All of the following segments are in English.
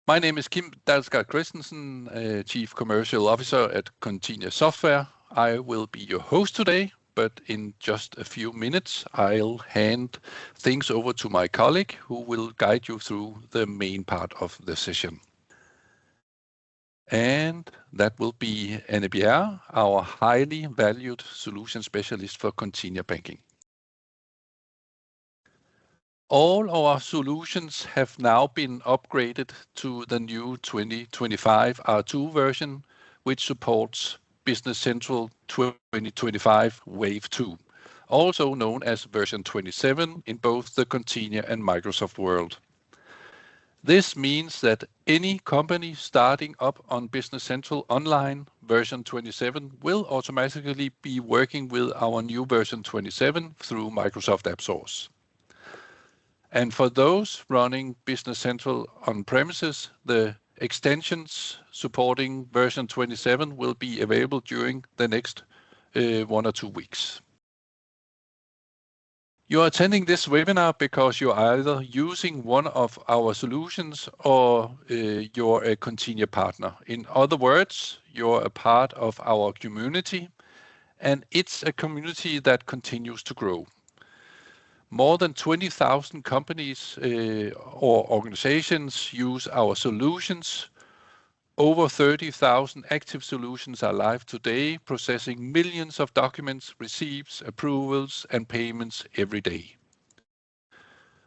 My name is Kim Dalsgaard Christensen, Chief Commercial Officer at Continia Software. I will be your host today, but in just a few minutes, I'll hand things over to my colleague who will guide you through the main part of the session. And that will be Anne Bjerre, our highly valued solution specialist for Continia Banking. All our solutions have now been upgraded to the new 2025 R2 version, which supports Business Central 2025 Wave 2, also known as version 27 in both the Continia and Microsoft world. This means that any company starting up on Business Central Online version 27 will automatically be working with our new version 27 through Microsoft AppSource. And for those running Business Central on premises, the extensions supporting version 27 will be available during the next 1 or 2 weeks. You are attending this webinar because you're either using one of our solutions or you're a Continia partner. In other words, you're a part of our community, and it's a community that continues to grow. More than 20,000 companies or organizations use our solutions. Over 30,000 active solutions are live today, processing millions of documents, receipts, approvals, and payments every day.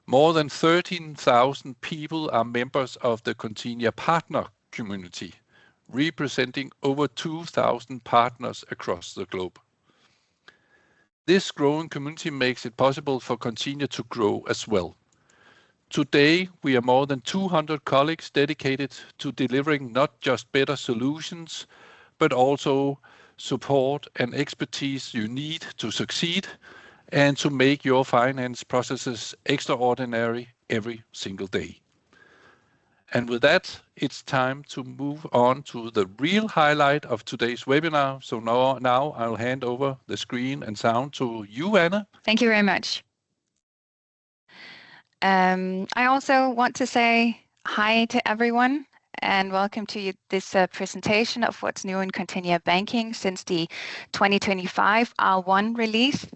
More than 13,000 people are members of the Continia partner community, representing over 2,000 partners across the globe. This growing community makes it possible for Continia to grow as well. Today, we are more than 200 colleagues dedicated to delivering not just better solutions, but also support and expertise you need to succeed and to make your finance processes extraordinary every single day. And with that, it's time to move on to the real highlight of today's webinar. So now I'll hand over the screen and sound to you, Anna. Thank you very much. I also want to say hi to everyone and welcome to this presentation of what's new in Continia Banking since the 2025 R1 release.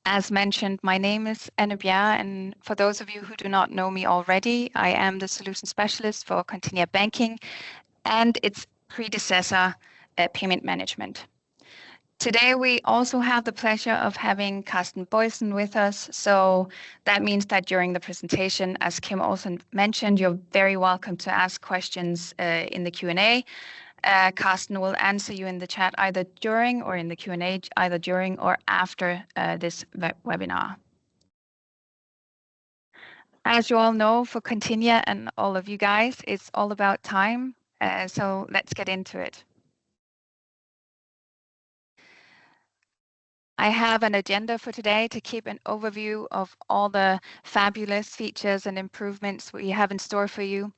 As mentioned, my name is Anne Bjerre, and for those of you who do not know me already, I am the solution specialist for Continia Banking and its predecessor, payment management. Today, we also have the pleasure of having Carsten Boysen with us. So that means that during the presentation, as Kim also mentioned, you're very welcome to ask questions in the Q&A. Carsten will answer you in the chat either during or in the Q&A, either during or after this webinar. As you all know, for Continia and all of you guys, it's all about time. So let's get into it. I have an agenda for today to keep an overview of all the fabulous features and improvements we have in store for you.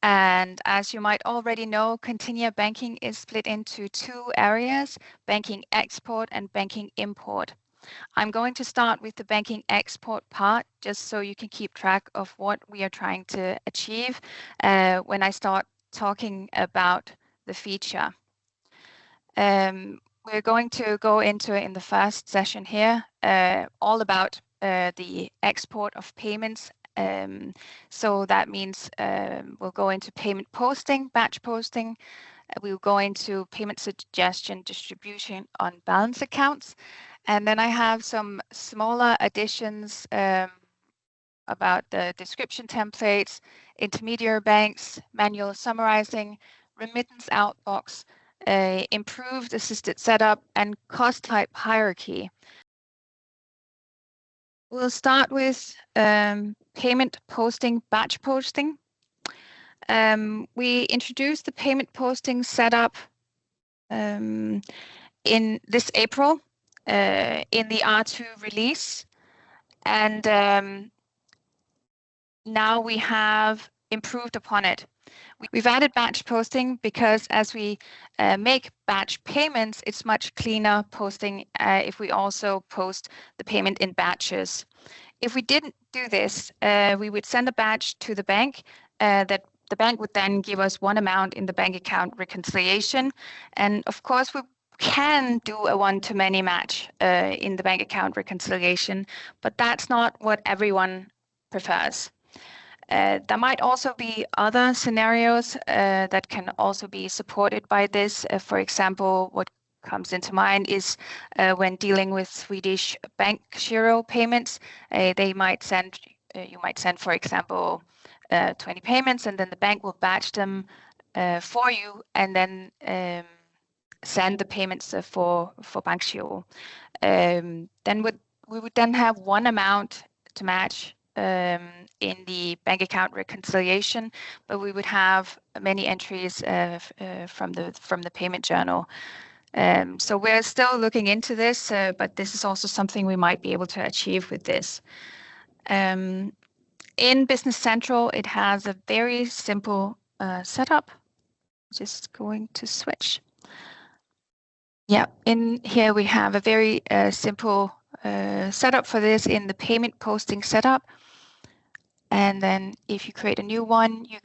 And as you might already know, Continia Banking is split into 2 areas, banking export and banking import. I'm going to start with the banking export part, just so you can keep track of what we are trying to achieve when I start talking about the feature. We're going to go into it in the first session here, all about the export of payments. So that means we'll go into payment posting, batch posting. We'll go into payment suggestion distribution on balance accounts. And then I have some smaller additions about the description templates, intermediary banks, manual summarizing, remittance outbox, improved assisted setup, and cost type hierarchy. We'll start with payment posting, batch posting. We introduced the payment posting setup in this April in the R2 release. And now we have improved upon it. We've added batch posting because as we make batch payments, it's much cleaner posting if we also post the payment in batches. If we didn't do this, we would send a batch to the bank that the bank would then give us one amount in the bank account reconciliation. And of course, we can do a one-to-many match in the bank account reconciliation, but that's not what everyone prefers. There might also be other scenarios that can also be supported by this. For example, what comes into mind is when dealing with Swedish bank giro payments, you might send, for example, 20 payments, and then the bank will batch them for you, and then send the payments for bank giro. Then we would then have one amount to match in the bank account reconciliation, but we would have many entries from the payment journal. So we're still looking into this, but this is also something we might be able to achieve with this. In Business Central, it has a very simple setup. Just going to switch. Yeah, in here we have a very simple setup for this in the payment posting setup. And then if you create a new one, you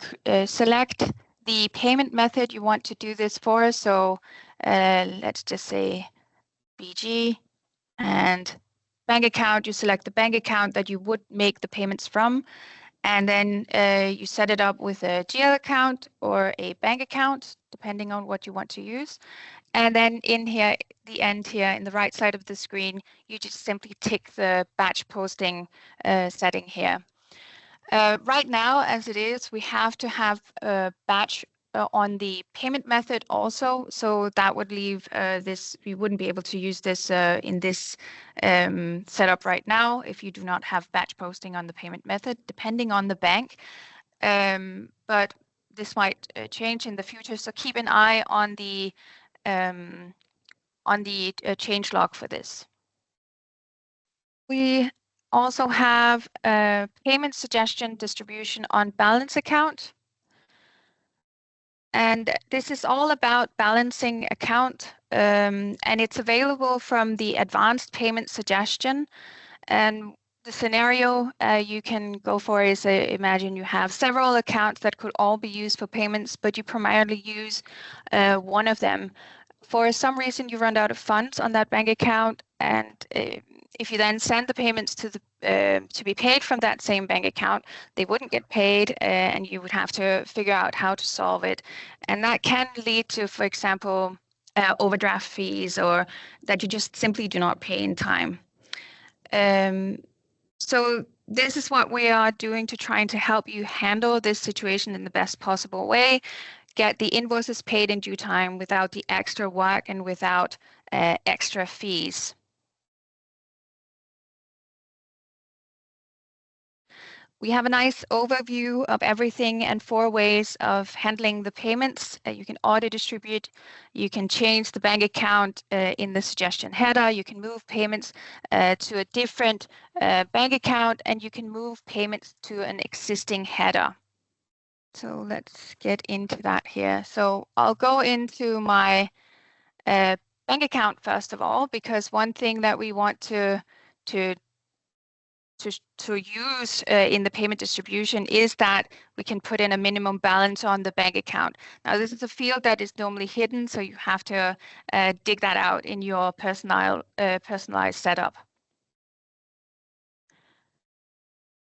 select the payment method you want to do this for. So let's just say BG, and bank account, you select the bank account that you would make the payments from. And then you set it up with a GL account or a bank account, depending on what you want to use. And then in here, the end here in the right side of the screen, you just simply tick the batch posting setting here. Right now, as it is, we have to have a batch on the payment method also. So that would leave this, we wouldn't be able to use this in this setup right now if you do not have batch posting on the payment method, depending on the bank. But this might change in the future. So keep an eye on the change log for this. We also have a payment suggestion distribution on balance account. And this is all about balancing account, and it's available from the advanced payment suggestion. And the scenario you can go for is, imagine you have several accounts that could all be used for payments, but you primarily use one of them. For some reason, you run out of funds on that bank account, and if you then send the payments to the to be paid from that same bank account, they wouldn't get paid, and you would have to figure out how to solve it. And that can lead to, for example, overdraft fees, or that you just simply do not pay in time. So this is what we are doing to trying to help you handle this situation in the best possible way. Get the invoices paid in due time without the extra work and without extra fees. We have a nice overview of everything and 4 ways of handling the payments. You can auto distribute, you can change the bank account in the suggestion header, you can move payments to a different bank account, and you can move payments to an existing header. So let's get into that here. So I'll go into my bank account first of all, because one thing that we want to use in the payment distribution is that we can put in a minimum balance on the bank account. Now, this is a field that is normally hidden, so you have to dig that out in your personalized setup.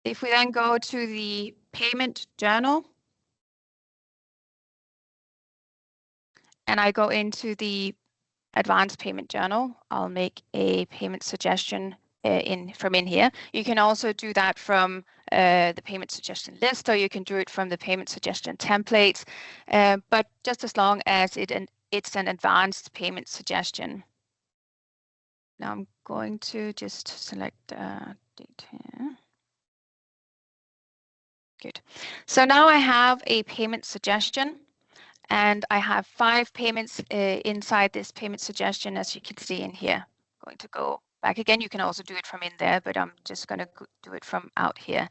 If we then go to the payment journal, and I go into the advanced payment journal, I'll make a payment suggestion from in here. You can also do that from the payment suggestion list, or you can do it from the payment suggestion templates, but just as long as it's an advanced payment suggestion. Now I'm going to just select date here. Good. So now I have a payment suggestion, and I have 5 payments inside this payment suggestion, as you can see in here. I'm going to go back again. You can also do it from in there, but I'm just going to do it from out here.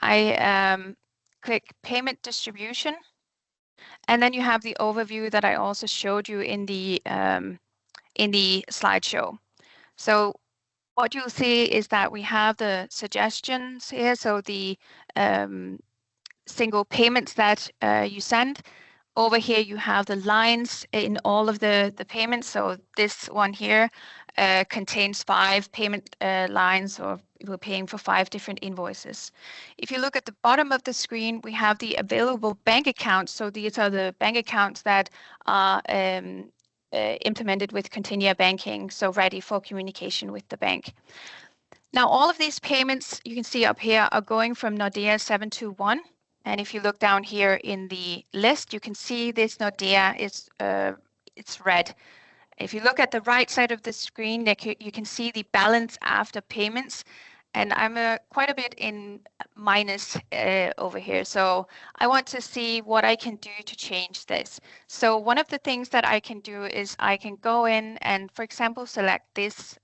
I click payment distribution, and then you have the overview that I also showed you in the slideshow. So what you'll see is that we have the suggestions here. So the single payments that you send. Over here, you have the lines in all of the payments. So this one here contains 5 payment lines, or we're paying for 5 different invoices. If you look at the bottom of the screen, we have the available bank accounts. So these are the bank accounts that are implemented with Continia Banking, so ready for communication with the bank. Now, all of these payments you can see up here are going from Nordea 721. And if you look down here in the list, you can see this Nordea is it's red. If you look at the right side of the screen, you can see the balance after payments. And I'm quite a bit in minus over here. So I want to see what I can do to change this. So one of the things that I can do is I can go in and, for example, select this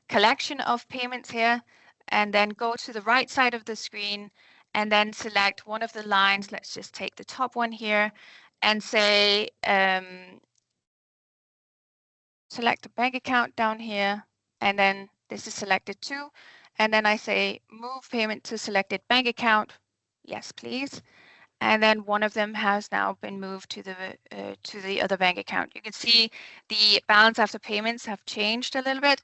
collection of payments here, and then go to the right side of the screen and then select one of the lines. Let's just take the top one here and say, select the bank account down here, and then this is selected too. And then I say, move payment to selected bank account. Yes, please. And then one of them has now been moved to the other bank account. You can see the balance after payments have changed a little bit.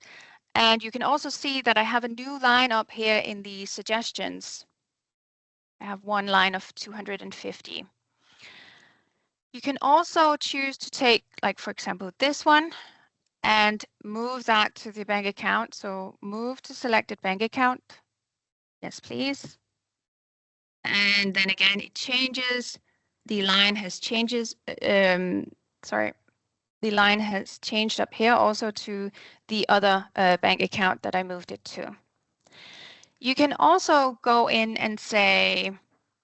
And you can also see that I have a new line up here in the suggestions. I have one line of 250. You can also choose to take, like, for example, this one and move that to the bank account. So move to selected bank account. Yes, please. And then again, it changes. The line has changes. The line has changed up here also to the other bank account that I moved it to. You can also go in and say,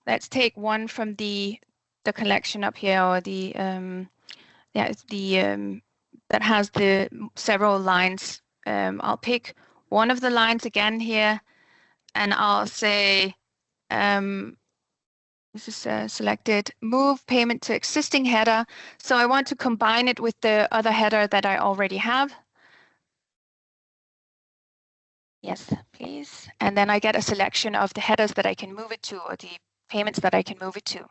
let's take one from the collection up here, or the that has the several lines. I'll pick one of the lines again here, and I'll say, this is selected, move payment to existing header. So I want to combine it with the other header that I already have. Yes, please. And then I get a selection of the headers that I can move it to, or the payments that I can move it to.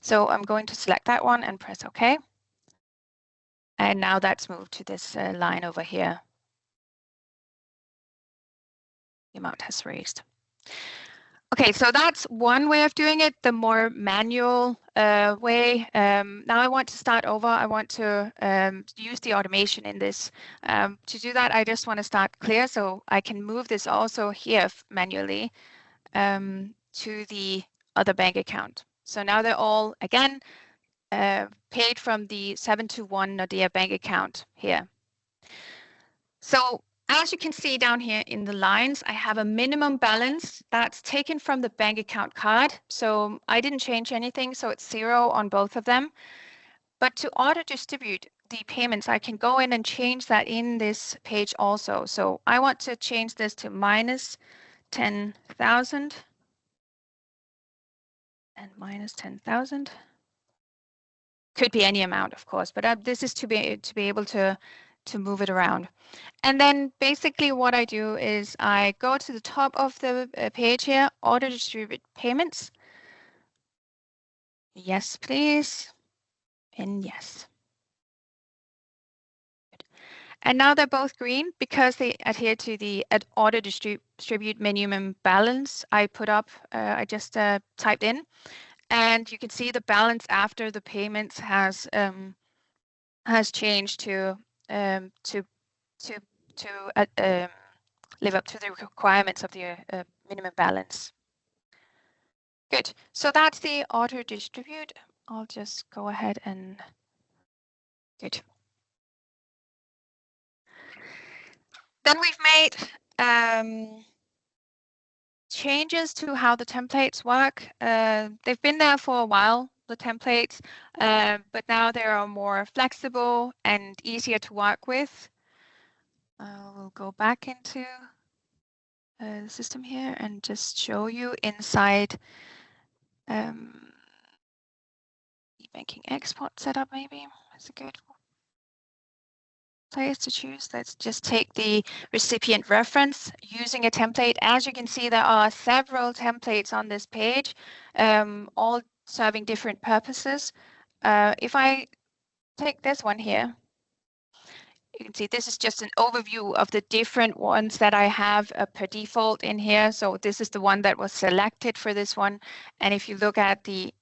So I'm going to select that one and press OK. And now that's moved to this line over here. The amount has raised. Okay, so that's one way of doing it, the more manual way. Now I want to start over. I want to use the automation in this. To do that, I just want to start clear, so I can move this also here manually to the other bank account. So now they're all, again, paid from the 721 Nordea bank account here. So as you can see down here in the lines, I have a minimum balance that's taken from the bank account card. So I didn't change anything, so it's 0 on both of them. But to auto distribute the payments, I can go in and change that in this page also. So I want to change this to minus 10,000 and minus 10,000. Could be any amount, of course, but this is to be able to move it around. And then basically what I do is I go to the top of the page here, auto distribute payments. Yes, please. And yes. And now they're both green because they adhere to the auto distribute minimum balance I put up, I just typed in. And you can see the balance after the payments has changed to live up to the requirements of the minimum balance. Good. So that's the auto distribute. I'll just go ahead and good. Then we've made changes to how the templates work. They've been there for a while, the templates, but now they are more flexible and easier to work with. We'll go back into the system here and just show you inside the banking export setup. Maybe that's a good place to choose. Let's just take the recipient reference using a template. As you can see, there are several templates on this page, all serving different purposes. If I take this one here, you can see this is just an overview of the different ones that I have per default in here. So this is the one that was selected for this one. And if you look at the,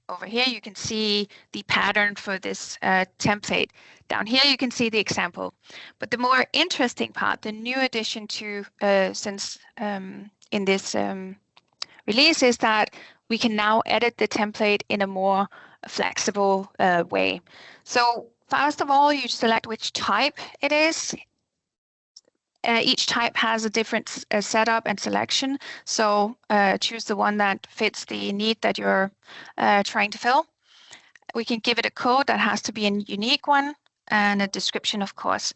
over here, you can see the pattern for this template. Down here, you can see the example. But the more interesting part, the new addition to since in this release is that we can now edit the template in a more flexible way. So first of all, you select which type it is. Each type has a different setup and selection. So choose the one that fits the need that you're trying to fill. We can give it a code that has to be a unique one and a description, of course.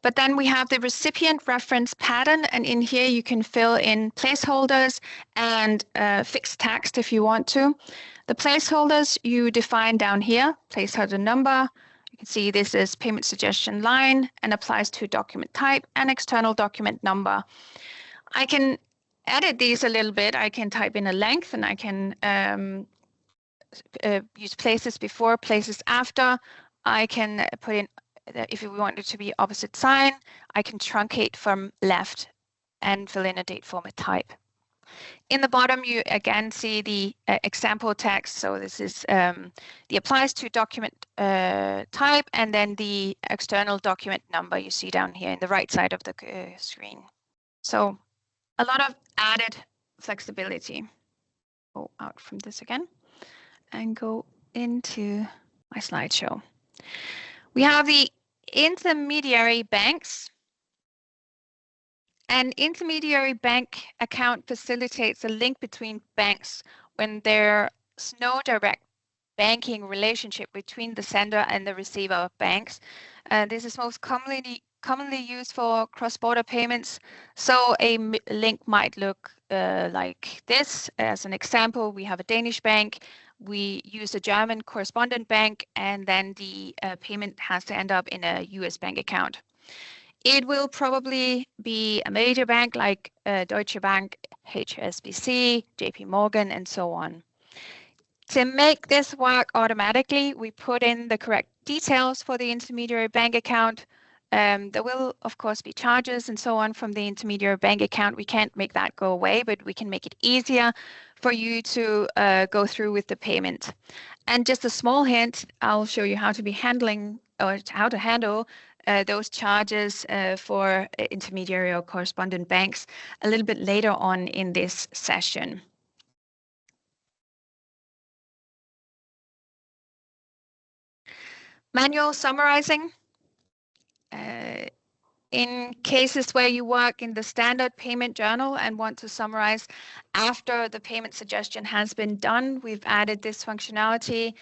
But then we have the recipient reference pattern, and in here you can fill in placeholders and fixed text if you want to. The placeholders you define down here, placeholder number. You can see this is payment suggestion line and applies to document type and external document number. I can edit these a little bit. I can type in a length, and I can use places before, places after. I can put in, if we want it to be opposite sign, I can truncate from left and fill in a date format type. In the bottom, you again see the example text. So this is the applies to document type, and then the external document number you see down here in the right side of the screen. So a lot of added flexibility. Go out from this again and go into my slideshow. We have the intermediary banks. An intermediary bank account facilitates a link between banks when there's no direct banking relationship between the sender and the receiver of banks. This is most commonly used for cross-border payments. So a link might look like this. As an example, we have a Danish bank. We use a German correspondent bank, and then the payment has to end up in a US bank account. It will probably be a major bank like Deutsche Bank, HSBC, JP Morgan, and so on. To make this work automatically, we put in the correct details for the intermediary bank account. There will, of course, be charges and so on from the intermediary bank account. We can't make that go away, but we can make it easier for you to go through with the payment. And just a small hint, I'll show you how to be handling, or how to handle those charges for intermediary or correspondent banks a little bit later on in this session. Manual summarizing. In cases where you work in the standard payment journal and want to summarize after the payment suggestion has been done, we've added this functionality.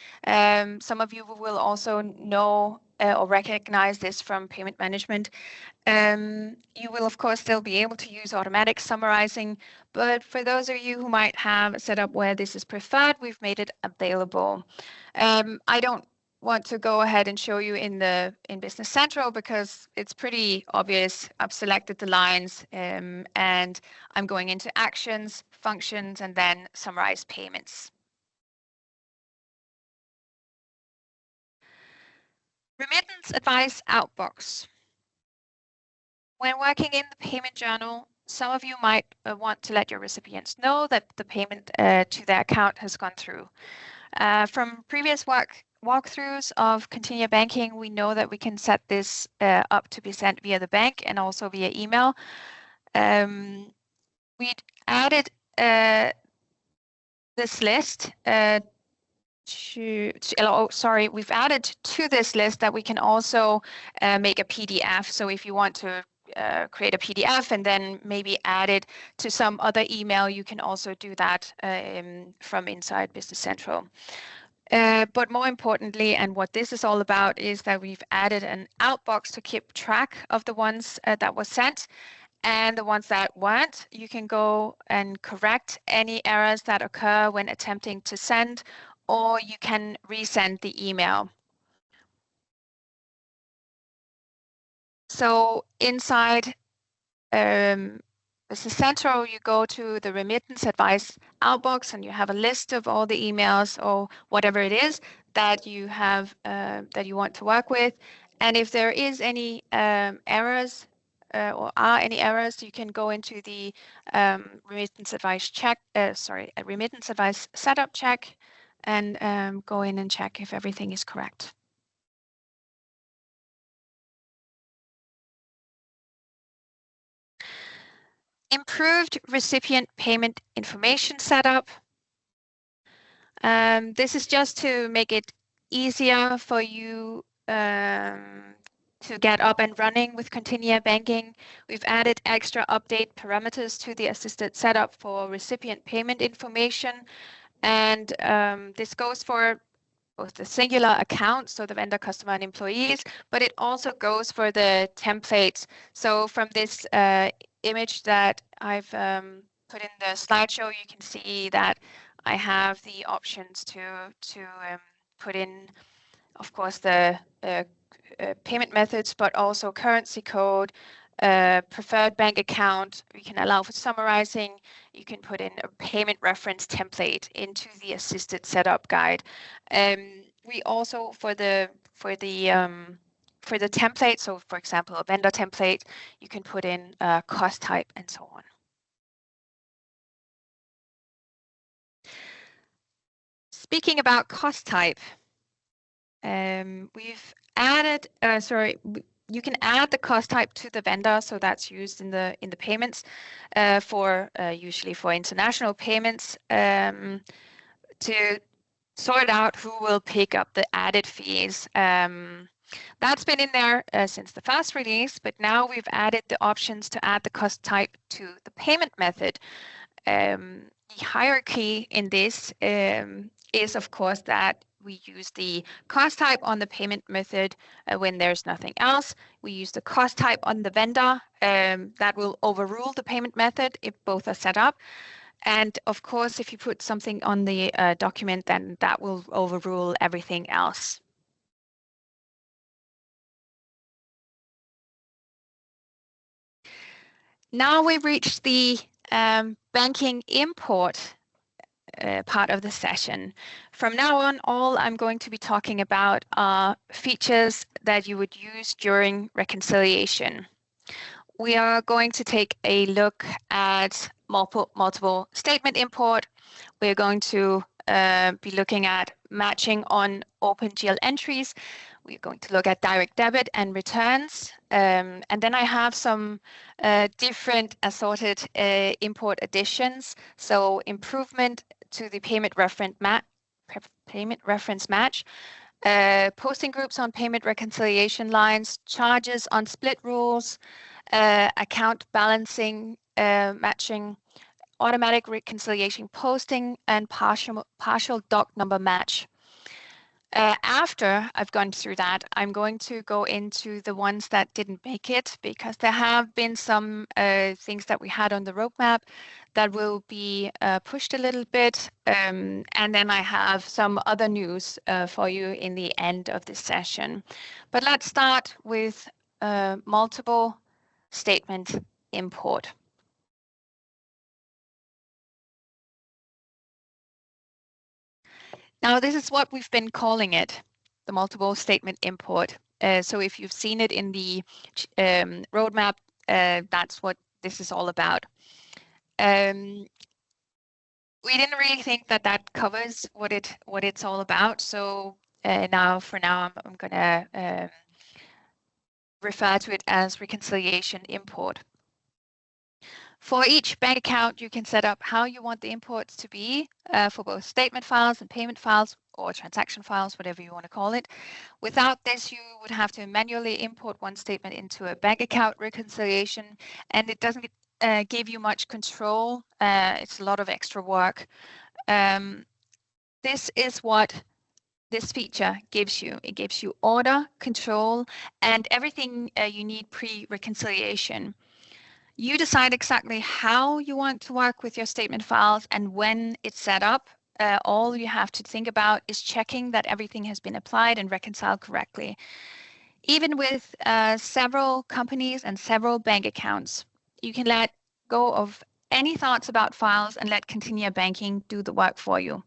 Some of you will also know or recognize this from payment management. You will, of course, still be able to use automatic summarizing, but for those of you who might have a setup where this is preferred, we've made it available. I don't want to go ahead and show you in Business Central because it's pretty obvious. I've selected the lines and I'm going into actions, functions, and then summarize payments. Remittance advice outbox. When working in the payment journal, some of you might want to let your recipients know that the payment to their account has gone through. From previous walkthroughs of Continia Banking, we know that we can set this up to be sent via the bank and also via email. We added this list we've added to this list that we can also make a PDF. So if you want to create a PDF and then maybe add it to some other email, you can also do that from inside Business Central. But more importantly, and what this is all about, is that we've added an outbox to keep track of the ones that were sent, and the ones that weren't. You can go and correct any errors that occur when attempting to send, or you can resend the email. So inside Business Central, you go to the remittance advice outbox and you have a list of all the emails or whatever it is that you have that you want to work with. And if there is any errors or are any errors, you can go into the remittance advice remittance advice setup check and go in and check if everything is correct. Improved recipient payment information setup. This is just to make it easier for you to get up and running with Continia Banking. We've added extra update parameters to the assisted setup for recipient payment information. And this goes for both the singular accounts, so the vendor, customer, and employees, but it also goes for the templates. So from this image that I've put in the slideshow, you can see that I have the options to put in, of course, the payment methods, but also currency code, preferred bank account. You can allow for summarizing. You can put in a payment reference template into the assisted setup guide. We also for the template, so for example, a vendor template, you can put in cost type and so on. Speaking about cost type, we've added, you can add the cost type to the vendor, so that's used in the payments for usually for international payments to sort out who will pick up the added fees. That's been in there since the first release, but now we've added the options to add the cost type to the payment method. The hierarchy in this is, of course, that we use the cost type on the payment method when there's nothing else. We use the cost type on the vendor that will overrule the payment method if both are set up. And of course, if you put something on the document, then that will overrule everything else. Now we've reached the banking import part of the session. From now on, all I'm going to be talking about are features that you would use during reconciliation. We are going to take a look at multiple statement import. We're going to be looking at matching on OpenGL entries. We're going to look at direct debit and returns. And then I have some different assorted import additions. So improvement to the payment reference match, posting groups on payment reconciliation lines, charges on split rules, account balancing, matching, automatic reconciliation posting, and partial doc number match. After I've gone through that, I'm going to go into the ones that didn't make it, because there have been some things that we had on the roadmap that will be pushed a little bit. And then I have some other news for you in the end of this session. But let's start with multiple statement import. Now, this is what we've been calling it, the multiple statement import. So if you've seen it in the roadmap, that's what this is all about. We didn't really think that that covers what it's all about. So for now, I'm going to refer to it as reconciliation import. For each bank account, you can set up how you want the imports to be for both statement files and payment files, or transaction files, whatever you want to call it. Without this, you would have to manually import one statement into a bank account reconciliation, and it doesn't give you much control. It's a lot of extra work. This is what this feature gives you. It gives you order, control, and everything you need pre-reconciliation. You decide exactly how you want to work with your statement files and when it's set up. All you have to think about is checking that everything has been applied and reconciled correctly. even with several companies and several bank accounts, you can let go of any thoughts about files and let Continia Banking do the work for you.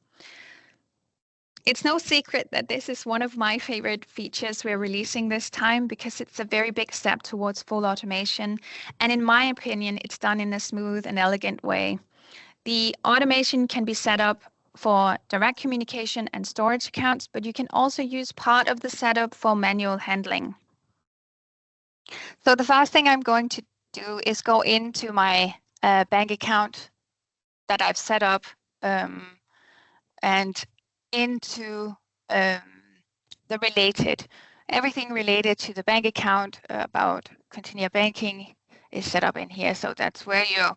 It's no secret that this is one of my favorite features we're releasing this time because it's a very big step towards full automation. And in my opinion, it's done in a smooth and elegant way. The automation can be set up for direct communication and storage accounts, but you can also use part of the setup for manual handling. So the first thing I'm going to do is go into my bank account that I've set up and into the related. Everything related to the bank account about Continia Banking is set up in here. So that's where your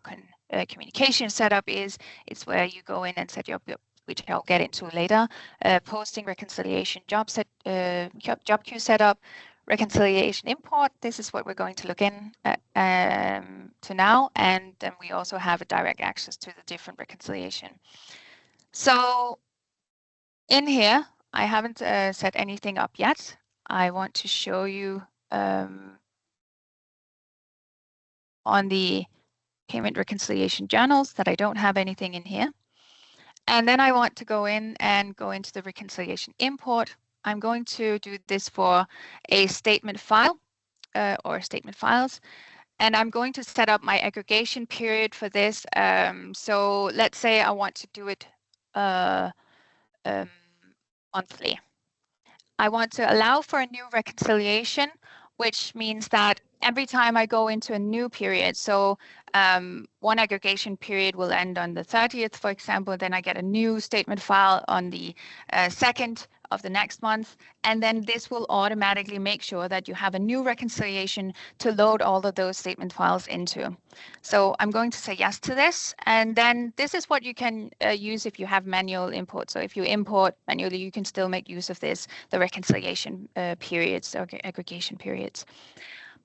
communication setup is. It's where you go in and set up your, which I'll get into later, posting, reconciliation, job queue setup, reconciliation import. This is what we're going to look in to now. And then we also have a direct access to the different reconciliation. So in here, I haven't set anything up yet. I want to show you on the payment reconciliation journals that I don't have anything in here. And then I want to go in and go into the reconciliation import. I'm going to do this for a statement file or statement files. And I'm going to set up my aggregation period for this. So let's say I want to do it monthly. I want to allow for a new reconciliation, which means that every time I go into a new period, so one aggregation period will end on the 30th, for example, then I get a new statement file on the 2nd of the next month, and then this will automatically make sure that you have a new reconciliation to load all of those statement files into. So I'm going to say yes to this, and then this is what you can use if you have manual import. So if you import manually, you can still make use of this, the reconciliation periods or aggregation periods.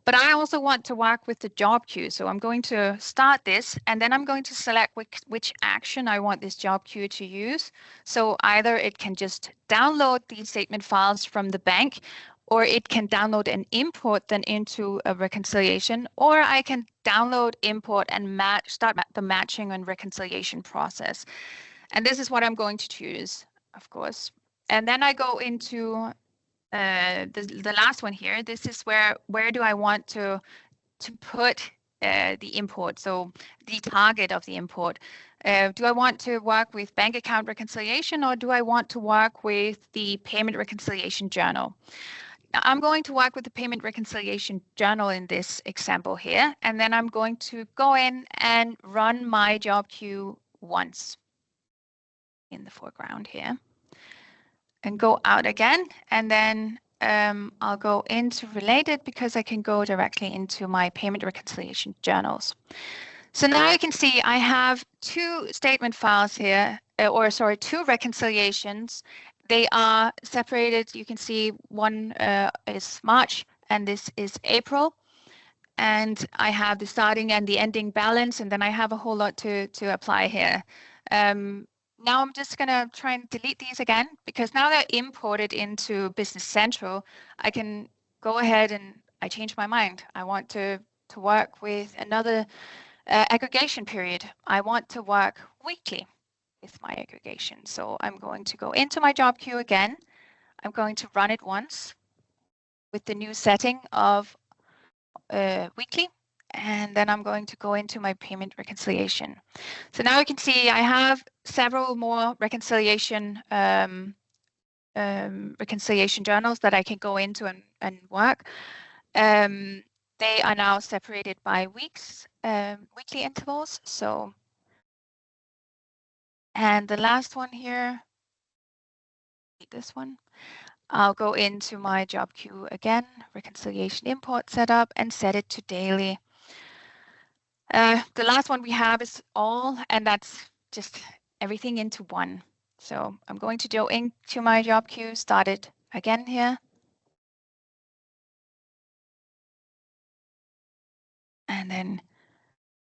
But I also want to work with the job queue. So I'm going to start this, and then I'm going to select which action I want this job queue to use. So either it can just download these statement files from the bank, or it can download and import them into a reconciliation, or I can download, import, and start the matching and reconciliation process. And this is what I'm going to choose, of course. And then I go into the last one here. This is where do I want to put the import, so the target of the import. Do I want to work with bank account reconciliation, or do I want to work with the payment reconciliation journal? Now, I'm going to work with the payment reconciliation journal in this example here, and then I'm going to go in and run my job queue once in the foreground here, and go out again, and then I'll go into related because I can go directly into my payment reconciliation journals. So now you can see I have two statement files here, two reconciliations. They are separated. You can see one is March and this is April. And I have the starting and the ending balance, and then I have a whole lot to apply here. Now I'm just going to try and delete these again, because now they're imported into Business Central. I can go ahead and I change my mind. I want to work with another aggregation period. I want to work weekly with my aggregation. So I'm going to go into my job queue again. I'm going to run it once with the new setting of weekly. And then I'm going to go into my payment reconciliation. So now you can see I have several more reconciliation journals that I can go into and work. They are now separated by weeks, weekly intervals. So, and the last one here, this one, I'll go into my job queue again, reconciliation import setup, and set it to daily. The last one we have is all, and that's just everything into one. So I'm going to go into my job queue, start it again here. And then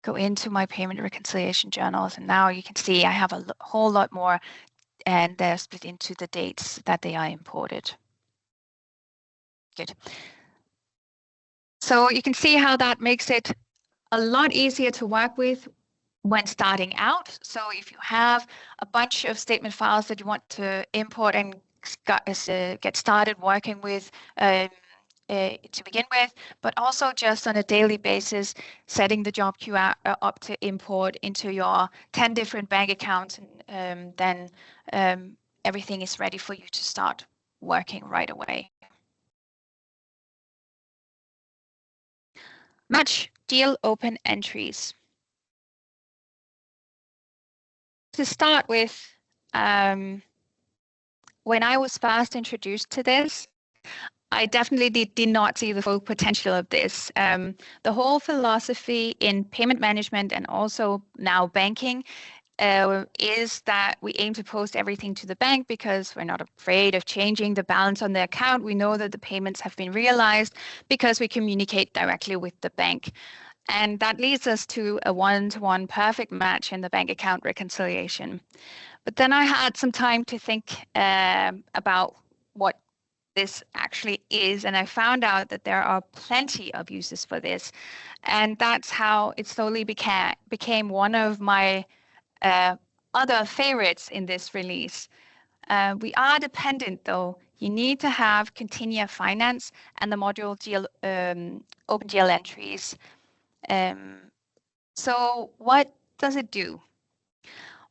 go into my payment reconciliation journals. And now you can see I have a whole lot more, and they're split into the dates that they are imported. Good. So you can see how that makes it a lot easier to work with when starting out. So if you have a bunch of statement files that you want to import and get started working with to begin with, but also just on a daily basis, setting the job queue up to import into your 10 different bank accounts, and then everything is ready for you to start working right away. Match deal open entries. To start with, when I was first introduced to this, I definitely did not see the full potential of this. The whole philosophy in payment management and also now banking is that we aim to post everything to the bank because we're not afraid of changing the balance on the account. We know that the payments have been realized because we communicate directly with the bank. And that leads us to a one-to-one perfect match in the bank account reconciliation. But then I had some time to think about what this actually is, and I found out that there are plenty of uses for this. And that's how it slowly became one of my other favorites in this release. We are dependent, though. You need to have Continia Finance and the module OpenGL entries. So what does it do?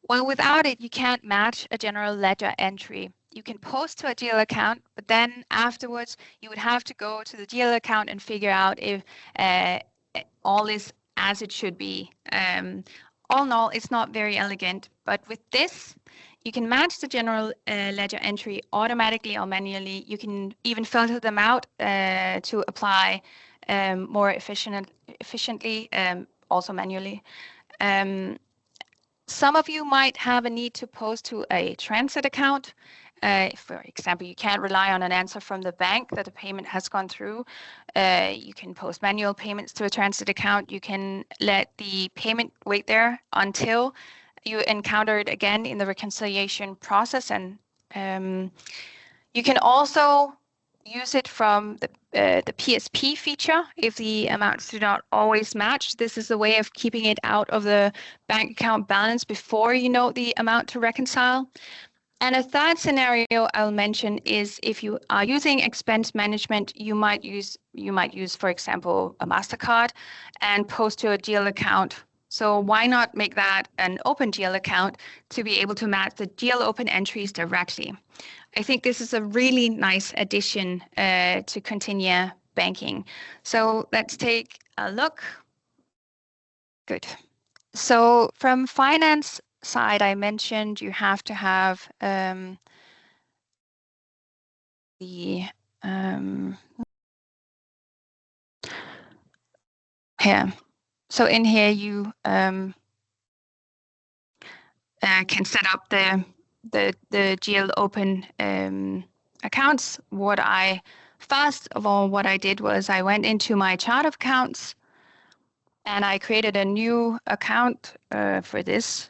Well, without it, you can't match a general ledger entry. You can post to a GL account, but then afterwards, you would have to go to the GL account and figure out if all is as it should be. All in all, it's not very elegant, but with this, you can match the general ledger entry automatically or manually. You can even filter them out to apply more efficiently, also manually. Some of you might have a need to post to a transit account. For example, you can't rely on an answer from the bank that the payment has gone through. You can post manual payments to a transit account. You can let the payment wait there until you encounter it again in the reconciliation process. And you can also use it from the PSP feature if the amounts do not always match. This is a way of keeping it out of the bank account balance before you know the amount to reconcile. And a third scenario I'll mention is if you are using expense management, you might use, for example, a MasterCard and post to a GL account. So why not make that an open GL account to be able to match the GL open entries directly? I think this is a really nice addition to Continia Banking. So let's take a look. Good. So from finance side, I mentioned you have to have here. So in here you can set up the GL open accounts. What I did was I went into my chart of accounts and I created a new account for this,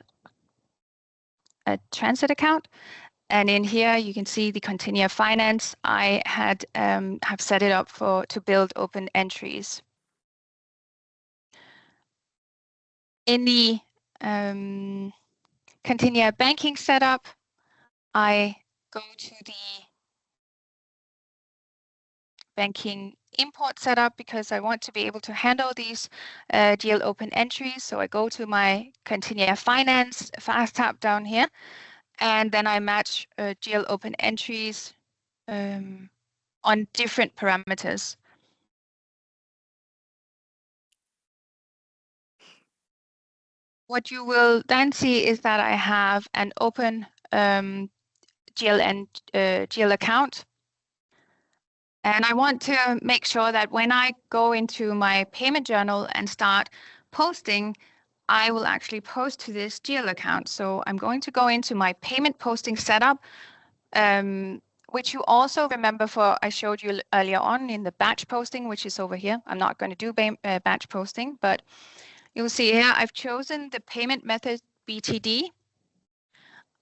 a transit account. And in here you can see the Continia Finance. I had have set it up to build open entries. In the Continia Banking setup, I go to the banking import setup because I want to be able to handle these GL open entries. So I go to my Continia Finance fast tab down here, and then I match GL open entries on different parameters. What you will then see is that I have an open GL account. And I want to make sure that when I go into my payment journal and start posting, I will actually post to this GL account. So I'm going to go into my payment posting setup, which you also remember I showed you earlier on in the batch posting, which is over here. I'm not going to do batch posting, but you'll see here I've chosen the payment method BTD.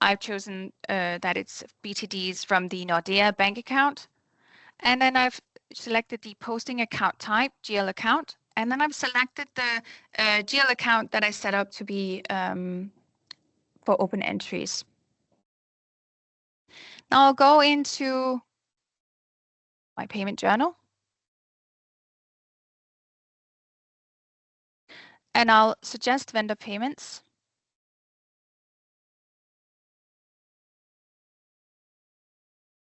I've chosen that it's BTDs from the Nordea bank account. And then I've selected the posting account type, GL account, and then I've selected the GL account that I set up to be for open entries. Now I'll go into my payment journal, and I'll suggest vendor payments.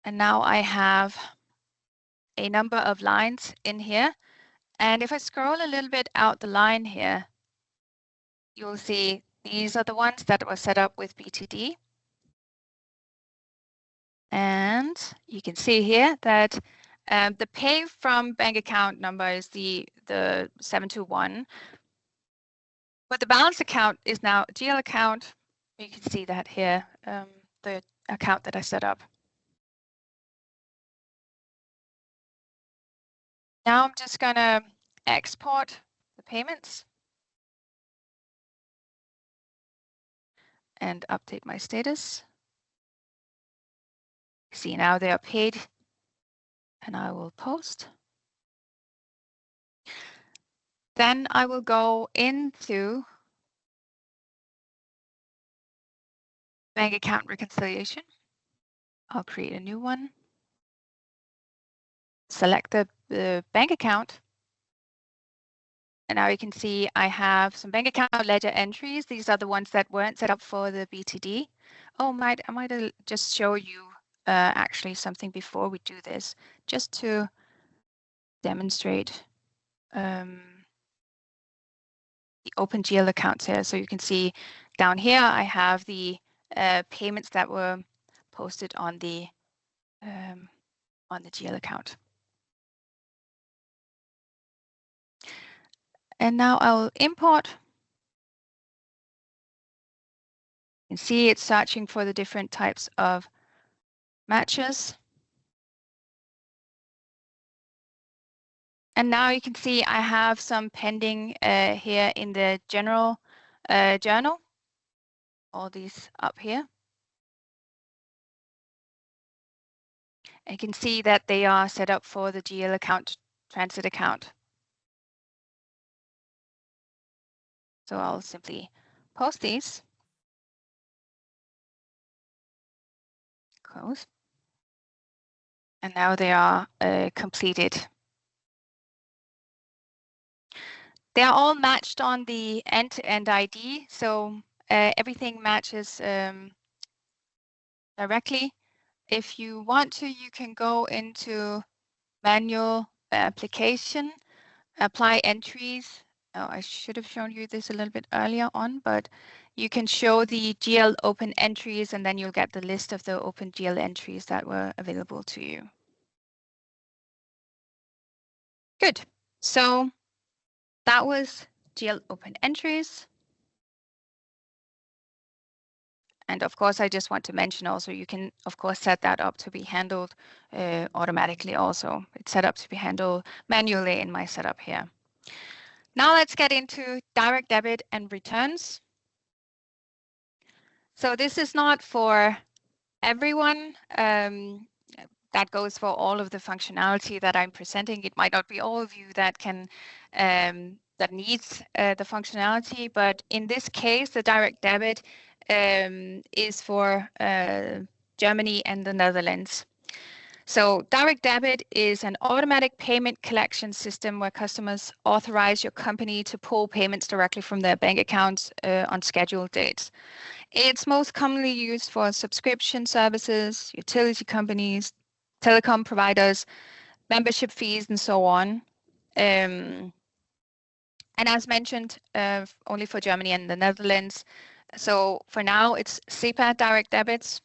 And now I have a number of lines in here. And if I scroll a little bit out the line here, you'll see these are the ones that were set up with BTD. And you can see here that the pay from bank account number is the 721. But the balance account is now a GL account. You can see that here, the account that I set up. Now I'm just going to export the payments and update my status. See, now they are paid, and I will post. Then I will go into bank account reconciliation. I'll create a new one. Select the bank account. And now you can see I have some bank account ledger entries. These are the ones that weren't set up for the BTD. Oh, I might just show you actually something before we do this, just to demonstrate the OpenGL accounts here. So you can see down here I have the payments that were posted on the GL account. And now I'll import. You can see it's searching for the different types of matches. And now you can see I have some pending here in the general journal. All these up here. And you can see that they are set up for the GL account, transit account. So I'll simply post these. Close. And now they are completed. They are all matched on the end-to-end ID, so everything matches directly. If you want to, you can go into manual application, apply entries. Oh, I should have shown you this a little bit earlier on, but you can show the GL open entries, and then you'll get the list of the open GL entries that were available to you. Good. So that was GL open entries. And of course, I just want to mention also, you can, of course, set that up to be handled automatically also. It's set up to be handled manually in my setup here. Now let's get into direct debit and returns. So this is not for everyone. That goes for all of the functionality that I'm presenting. It might not be all of you that can that needs the functionality, but in this case, the direct debit is for Germany and the Netherlands. So direct debit is an automatic payment collection system where customers authorize your company to pull payments directly from their bank accounts on scheduled dates. It's most commonly used for subscription services, utility companies, telecom providers, membership fees, and so on. And as mentioned, only for Germany and the Netherlands. So for now, it's SEPA direct debits.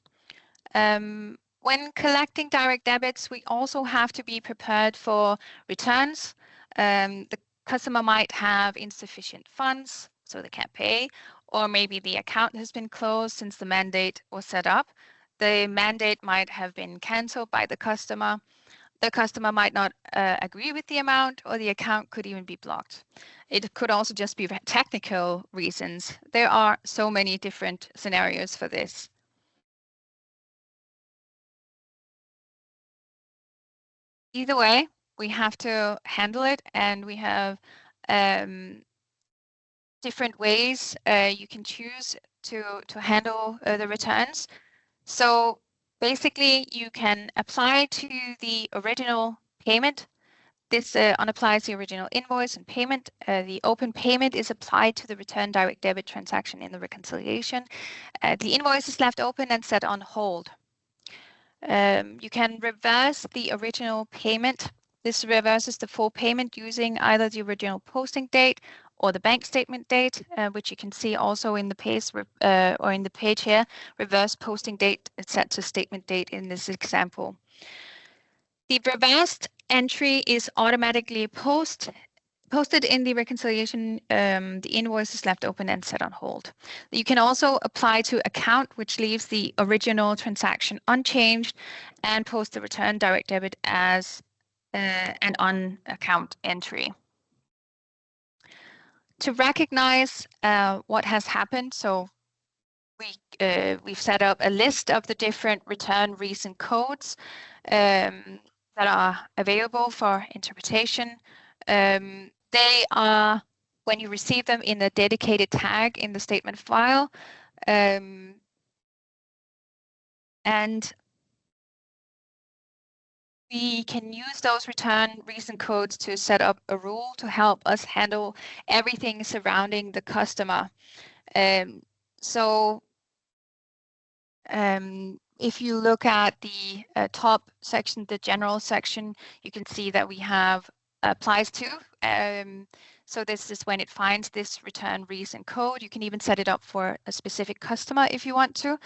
When collecting direct debits, we also have to be prepared for returns. The customer might have insufficient funds, so they can't pay, or maybe the account has been closed since the mandate was set up. The mandate might have been cancelled by the customer. The customer might not agree with the amount, or the account could even be blocked. It could also just be technical reasons. There are so many different scenarios for this. Either way, we have to handle it, and we have different ways you can choose to handle the returns. So basically, you can apply to the original payment. This unapplies the original invoice and payment. The open payment is applied to the return direct debit transaction in the reconciliation. The invoice is left open and set on hold. You can reverse the original payment. This reverses the full payment using either the original posting date or the bank statement date, which you can see also in the page or in the page here. Reverse posting date is set to statement date in this example. The reversed entry is automatically posted in the reconciliation. The invoice is left open and set on hold. You can also apply to account, which leaves the original transaction unchanged, and post the return direct debit as an on-account entry. To recognize what has happened, so we've set up a list of the different return reason codes that are available for interpretation. They are, when you receive them, in a dedicated tag in the statement file. And we can use those return reason codes to set up a rule to help us handle everything surrounding the customer. If you look at the top section, the general section, you can see that we have applies to. So this is when it finds this return reason code. You can even set it up for a specific customer if you want to.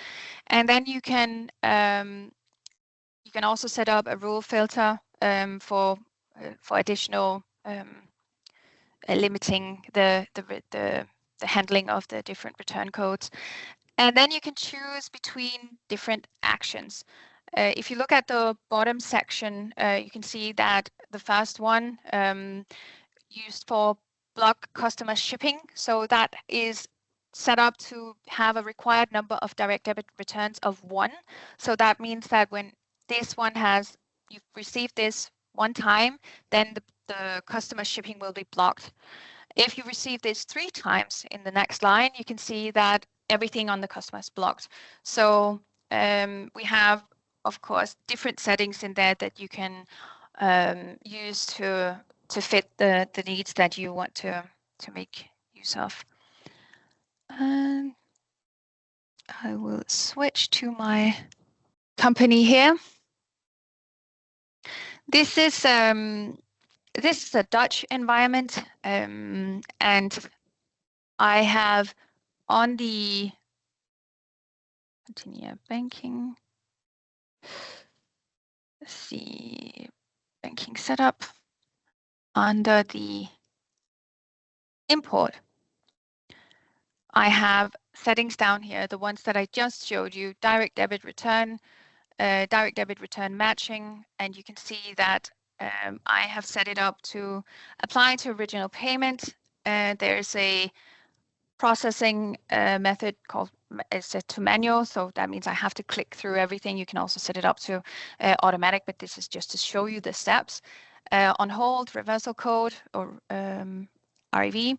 And then you can also set up a rule filter for additional limiting the handling of the different return codes. And then you can choose between different actions. If you look at the bottom section, you can see that the first one used for block customer shipping. So that is set up to have a required number of direct debit returns of 1. So that means that when this one you've received this one time, then the customer shipping will be blocked. If you receive this 3 times in the next line, you can see that everything on the customer is blocked. So we have, of course, different settings in there that you can use to fit the needs that you want to make use of. And I will switch to my company here. This is a Dutch environment, and I have on the Continia Banking, let's see, banking setup, under the import, I have settings down here, the ones that I just showed you: direct debit return, direct debit return matching, and you can see that I have set it up to apply to original payment. There's a processing method called is set to manual, so that means I have to click through everything. You can also set it up to automatic, but this is just to show you the steps. On hold, reversal code, or REV,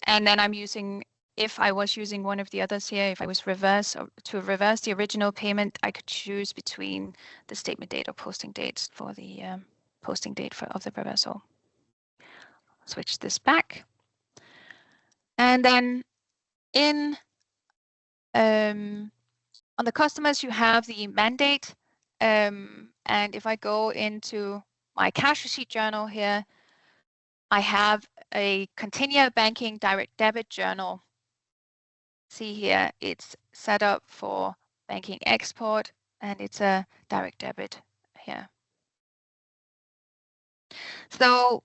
and then I'm using, if I was using one of the others here, if I was to reverse the original payment, I could choose between the statement date or posting dates for the posting date of the reversal. Switch this back, and then on the customers, you have the mandate, and if I go into my cash receipt journal here, I have a Continia Banking direct debit journal. See here, it's set up for banking export, and it's a direct debit here. So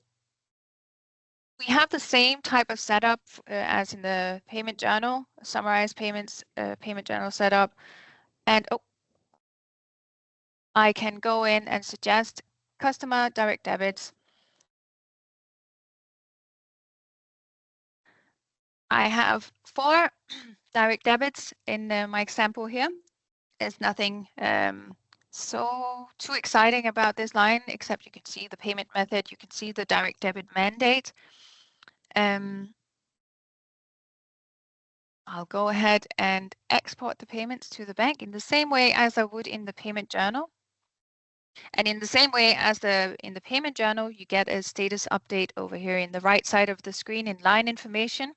we have the same type of setup as in the payment journal, summarize payments, payment journal setup, and I can go in and suggest customer direct debits. I have 4 direct debits in my example here. There's nothing so too exciting about this line, except you can see the payment method, you can see the direct debit mandate. I'll go ahead and export the payments to the bank in the same way as I would in the payment journal. And in the same way as in the payment journal, you get a status update over here in the right side of the screen in line information.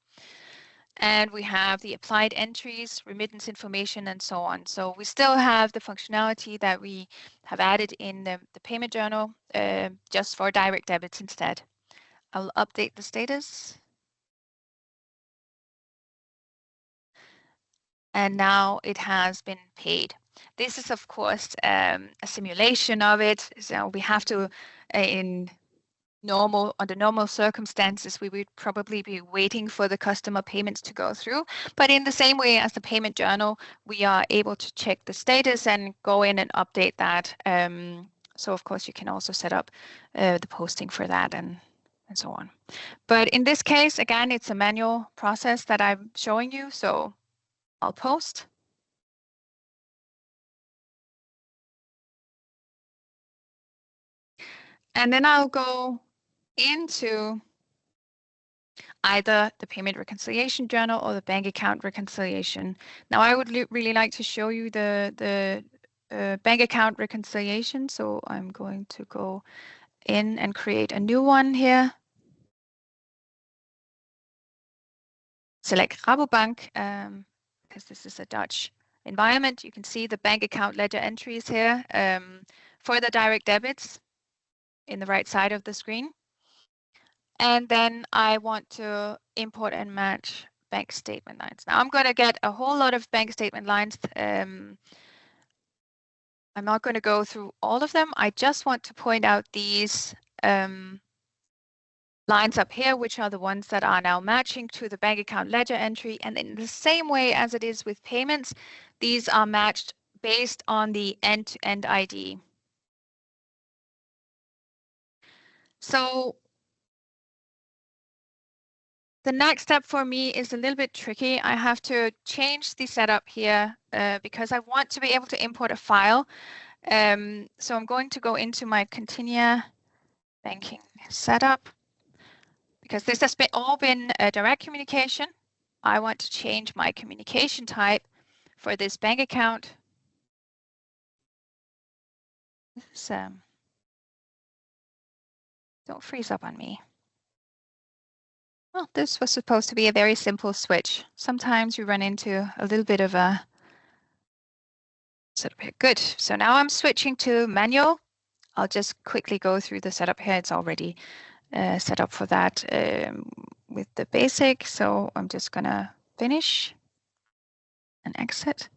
And we have the applied entries, remittance information, and so on. So we still have the functionality that we have added in the payment journal, just for direct debits instead. I'll update the status. And now it has been paid. This is, of course, a simulation of it. So we have to, under normal circumstances, we would probably be waiting for the customer payments to go through. But in the same way as the payment journal, we are able to check the status and go in and update that. So of course, you can also set up the posting for that and so on. But in this case, again, it's a manual process that I'm showing you. So I'll post. And then I'll go into either the payment reconciliation journal or the bank account reconciliation. Now I would really like to show you the bank account reconciliation. So I'm going to go in and create a new one here. Select Rabobank, because this is a Dutch environment. You can see the bank account ledger entries here for the direct debits in the right side of the screen. And then I want to import and match bank statement lines. Now I'm going to get a whole lot of bank statement lines. I'm not going to go through all of them. I just want to point out these lines up here, which are the ones that are now matching to the bank account ledger entry. And in the same way as it is with payments, these are matched based on the end-to-end ID. So the next step for me is a little bit tricky. I have to change the setup here because I want to be able to import a file. So I'm going to go into my Continia Banking setup. Because this has all been direct communication, I want to change my communication type for this bank account. So don't freeze up on me. Well, this was supposed to be a very simple switch. Sometimes you run into a little bit of a setup here. Good. So now I'm switching to manual. I'll just quickly go through the setup here. It's already set up for that with the basic. So I'm just going to finish and exit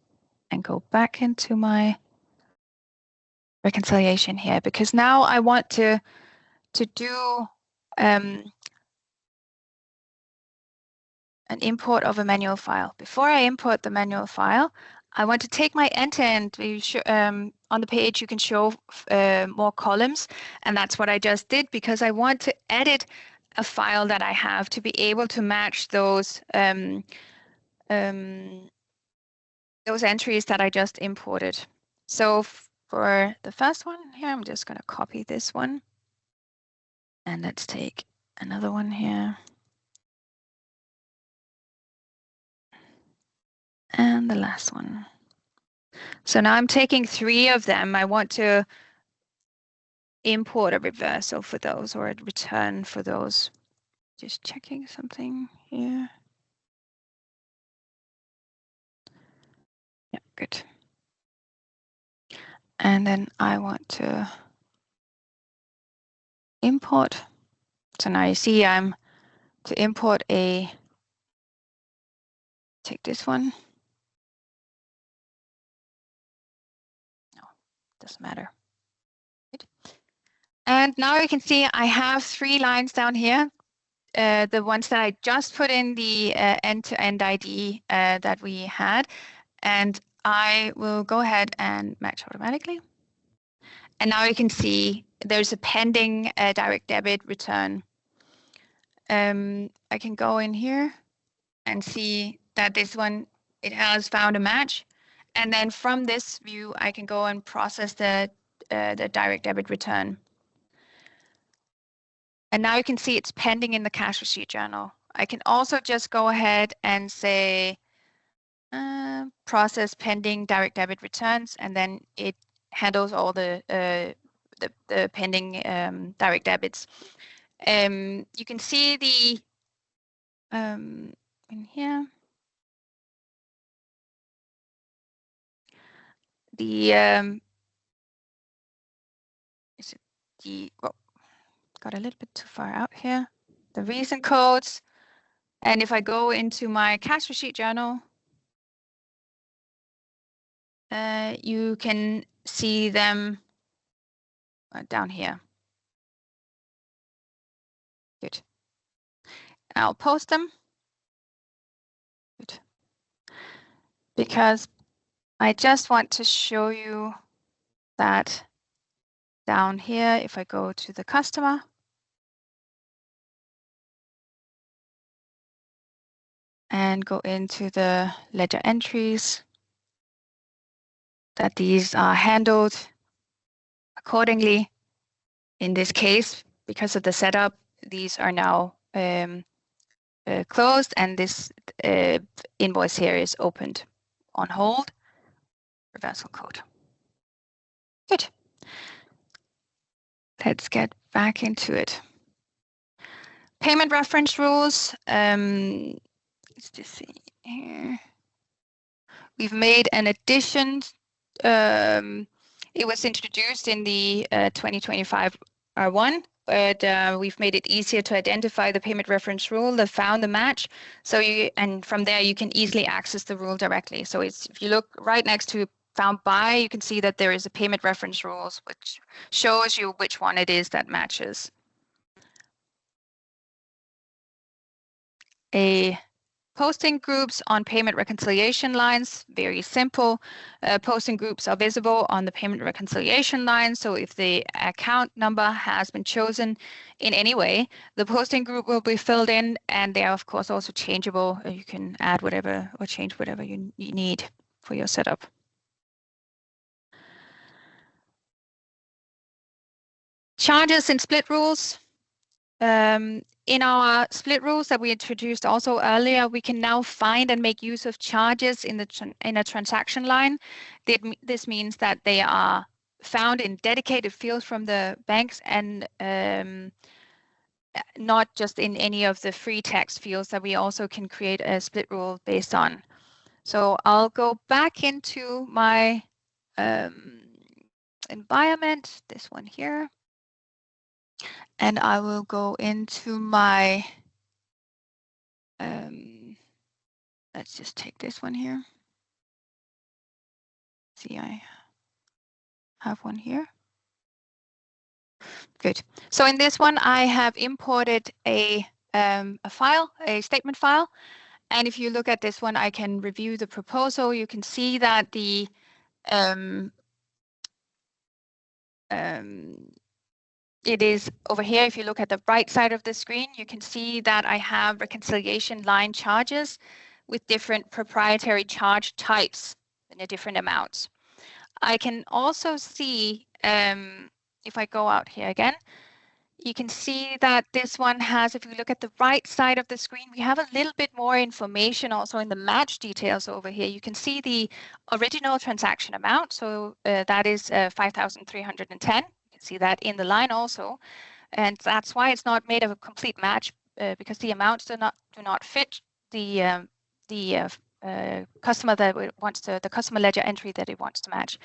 and go back into my reconciliation here, because now I want to do an import of a manual file. Before I import the manual file, I want to take my end-to-end. On the page, you can show more columns, and that's what I just did, because I want to edit a file that I have to be able to match those entries that I just imported. So for the first one here, I'm just going to copy this one. And let's take another one here. And the last one. So now I'm taking 3 of them. I want to import a reversal for those or a return for those. Just checking something here. Yeah, good. And then I want to import. So now you see I'm to import take this one. No, doesn't matter. And now you can see I have 3 lines down here. The ones that I just put in the end-to-end ID that we had. And I will go ahead and match automatically. And now you can see there's a pending direct debit return. I can go in here and see that this one, it has found a match. And then from this view, I can go and process the direct debit return. And now you can see it's pending in the cash receipt journal. I can also just go ahead and say process pending direct debit returns, and then it handles all the pending direct debits. You can see the in here the is it the got a little bit too far out here, the reason codes. And if I go into my cash receipt journal, you can see them down here. Good. I'll post them. Good. Because I just want to show you that down here, if I go to the customer, and go into the ledger entries, that these are handled accordingly. In this case, because of the setup, these are now closed, and this invoice here is opened on hold. Reversal code. Good. Let's get back into it. Payment reference rules. Let's just see here. We've made an addition. It was introduced in the 2025 R1, but we've made it easier to identify the payment reference rule, the found the match. So and from there you can easily access the rule directly. So if you look right next to found by, you can see that there is a payment reference rules, which shows you which one it is that matches. Posting groups on payment reconciliation lines, very simple. Posting groups are visible on the payment reconciliation line. So if the account number has been chosen in any way, the posting group will be filled in, and they are of course also changeable. You can add whatever or change whatever you need for your setup. Charges and split rules. In our split rules that we introduced also earlier, we can now find and make use of charges in a transaction line. This means that they are found in dedicated fields from the banks, and not just in any of the free text fields that we also can create a split rule based on. So I'll go back into my environment, this one here. And I will go into my, let's just take this one here. See, I have one here. Good. So in this one, I have imported a file, a statement file. And if you look at this one, I can review the proposal. You can see that the it is over here. If you look at the right side of the screen, you can see that I have reconciliation line charges with different proprietary charge types in different amounts. I can also see, if I go out here again, you can see that this one has, if you look at the right side of the screen, we have a little bit more information also in the match details over here. You can see the original transaction amount. So that is 5,310. See that in the line also, and that's why it's not made of a complete match, because the amounts do not fit the customer that wants to, the customer ledger entry that it wants to match.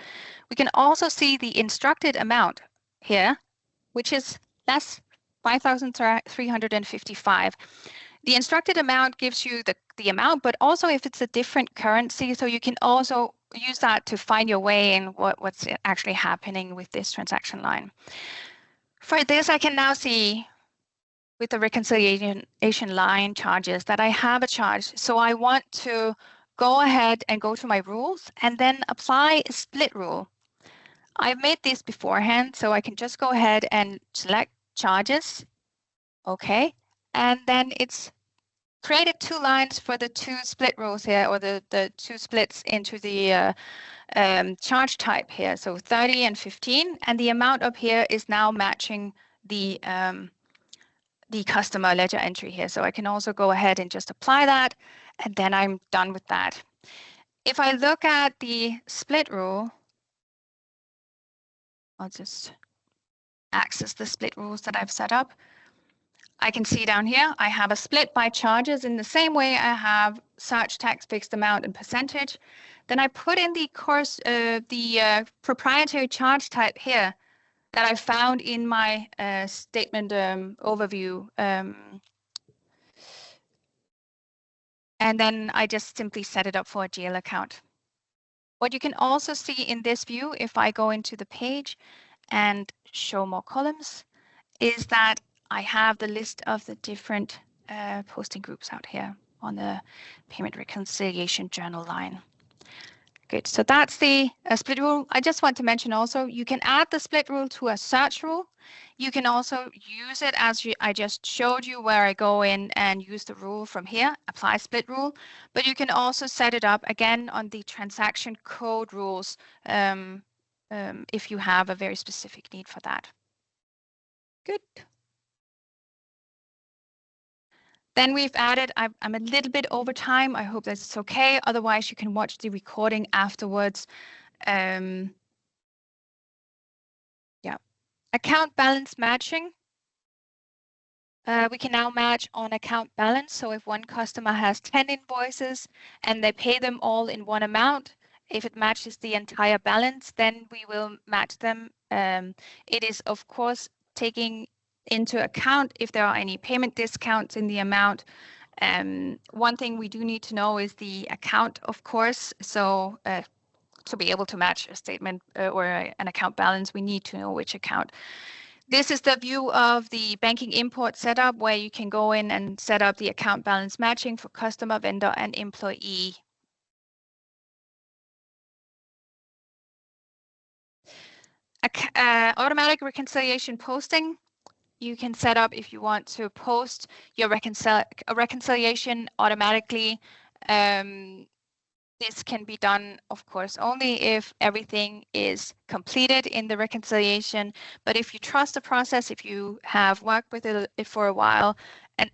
We can also see the instructed amount here, which is less 5,355. The instructed amount gives you the amount, but also if it's a different currency, so you can also use that to find your way in what's actually happening with this transaction line. For this, I can now see with the reconciliation line charges that I have a charge. So I want to go ahead and go to my rules and then apply a split rule. I've made this beforehand, so I can just go ahead and select charges. Okay, and then it's created two lines for the two split rules here, or the two splits into the charge type here. So 30 and 15, and the amount up here is now matching the customer ledger entry here. So I can also go ahead and just apply that, and then I'm done with that. If I look at the split rule, I'll just access the split rules that I've set up. I can see down here, I have a split by charges in the same way I have search tax, fixed amount, and percentage. Then I put in the proprietary charge type here that I found in my statement overview. And then I just simply set it up for a GL account. What you can also see in this view, if I go into the page and show more columns, is that I have the list of the different posting groups out here on the payment reconciliation journal line. Good, so that's the split rule. I just want to mention also, you can add the split rule to a search rule. You can also use it as I just showed you, where I go in and use the rule from here, apply split rule. But you can also set it up again on the transaction code rules if you have a very specific need for that. Good. Then we've added, I'm a little bit over time. I hope that's okay. Otherwise, you can watch the recording afterwards. Yeah. Account balance matching. We can now match on account balance. So if one customer has 10 invoices and they pay them all in one amount, if it matches the entire balance, then we will match them. It is, of course, taking into account if there are any payment discounts in the amount. One thing we do need to know is the account, of course. So to be able to match a statement or an account balance, we need to know which account. This is the view of the banking import setup, where you can go in and set up the account balance matching for customer, vendor, and employee. Automatic reconciliation posting. You can set up if you want to post your reconciliation automatically. This can be done, of course, only if everything is completed in the reconciliation. But if you trust the process, if you have worked with it for a while and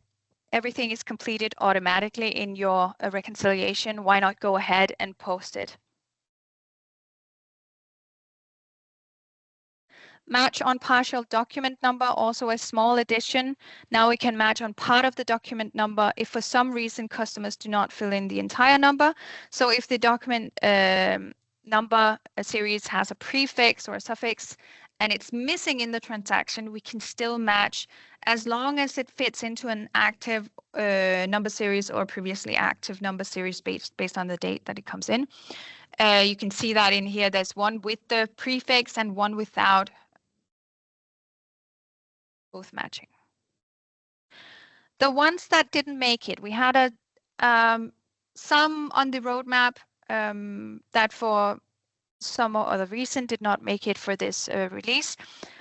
everything is completed automatically in your reconciliation, why not go ahead and post it? Match on partial document number, also a small addition. Now we can match on part of the document number if for some reason customers do not fill in the entire number. So if the document number series has a prefix or a suffix and it's missing in the transaction, we can still match as long as it fits into an active number series or previously active number series based on the date that it comes in. You can see that in here, there's one with the prefix and one without, both matching. The ones that didn't make it, we had some on the roadmap that for some or other reason did not make it for this release.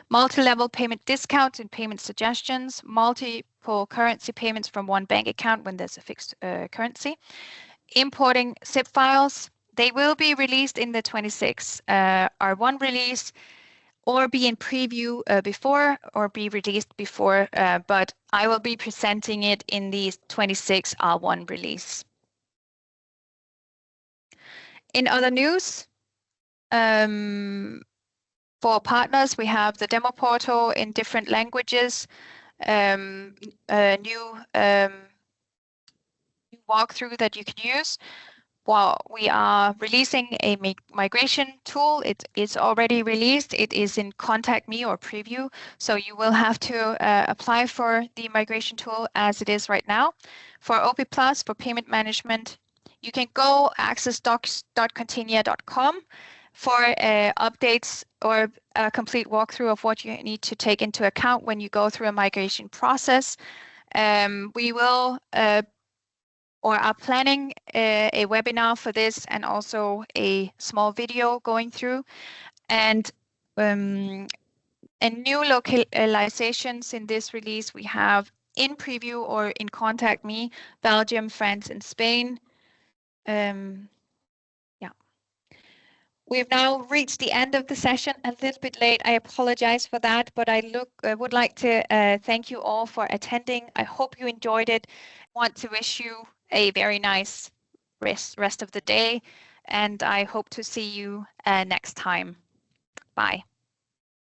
Multi-level payment discounts and payment suggestions, multiple currency payments from one bank account when there's a fixed currency. Importing zip files, they will be released in the 26 R1 release, or be in preview before, or be released before, but I will be presenting it in the 26 R1 release. In other news, for partners, we have the demo portal in different languages, a new walkthrough that you can use. While we are releasing a migration tool, it is already released. It is in Contact Me or Preview, so you will have to apply for the migration tool as it is right now. For OP Plus, for payment management, you can go access docs.continia.com for updates or a complete walkthrough of what you need to take into account when you go through a migration process. We will or are planning a webinar for this and also a small video going through. And new localizations in this release, we have in preview or in Contact Me, Belgium, France, and Spain. Yeah. We've now reached the end of the session, a little bit late. I apologize for that, but I would like to thank you all for attending. I hope you enjoyed it. I want to wish you a very nice rest of the day, and I hope to see you next time. Bye.